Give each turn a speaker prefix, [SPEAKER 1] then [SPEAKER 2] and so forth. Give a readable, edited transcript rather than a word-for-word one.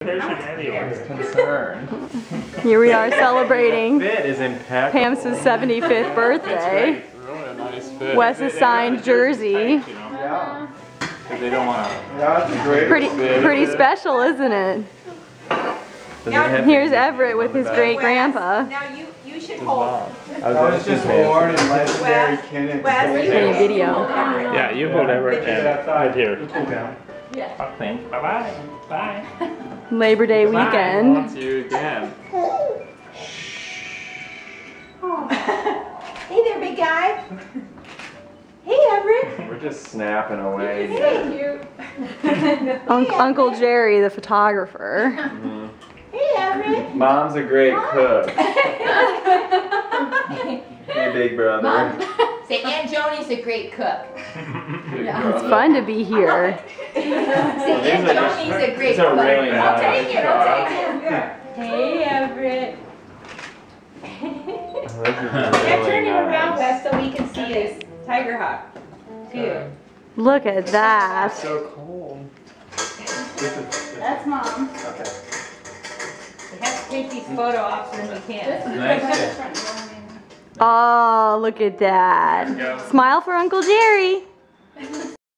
[SPEAKER 1] Concern.
[SPEAKER 2] Here we are celebrating
[SPEAKER 1] Fit is impeccable.
[SPEAKER 2] Pam's 75th birthday.
[SPEAKER 1] Really a nice fit.
[SPEAKER 2] Wes' signed jersey.
[SPEAKER 1] Yeah. Because they don't want to.
[SPEAKER 3] Yeah, that's great.
[SPEAKER 2] Pretty special, isn't it? Here's Everett with his great grandpa.
[SPEAKER 4] Now you should hold.
[SPEAKER 3] I was just born in legendary Kenneth.
[SPEAKER 2] Video.
[SPEAKER 1] Yeah, you hold Everett and right here.
[SPEAKER 4] Yeah.
[SPEAKER 1] Thanks. Bye-bye. Bye.
[SPEAKER 2] Labor Day
[SPEAKER 1] Bye.
[SPEAKER 2] weekend.
[SPEAKER 1] See you again.
[SPEAKER 4] Hey there, big guy. Hey, Everett.
[SPEAKER 3] We're just snapping away.
[SPEAKER 4] Hey,
[SPEAKER 2] Uncle Jerry, the photographer.
[SPEAKER 4] Hey, Everett.
[SPEAKER 3] Mom's a great cook. Hey, big brother.
[SPEAKER 4] Say, Aunt Joni's a great cook.
[SPEAKER 2] It's fun to be here.
[SPEAKER 4] Say, Aunt Joni's a great
[SPEAKER 3] These
[SPEAKER 4] cook.
[SPEAKER 3] are really
[SPEAKER 4] I'll
[SPEAKER 3] nice.
[SPEAKER 4] take it. I'll take it. Hey, Everett. Yeah, turn it around, Wes, so we can see this tiger hawk. Too.
[SPEAKER 2] Look at that.
[SPEAKER 3] So cold.
[SPEAKER 4] That's Mom.
[SPEAKER 3] Okay.
[SPEAKER 4] We have to take these photo ops when we can.
[SPEAKER 1] Nice.
[SPEAKER 2] Oh, look at that. Smile for Uncle Jerry.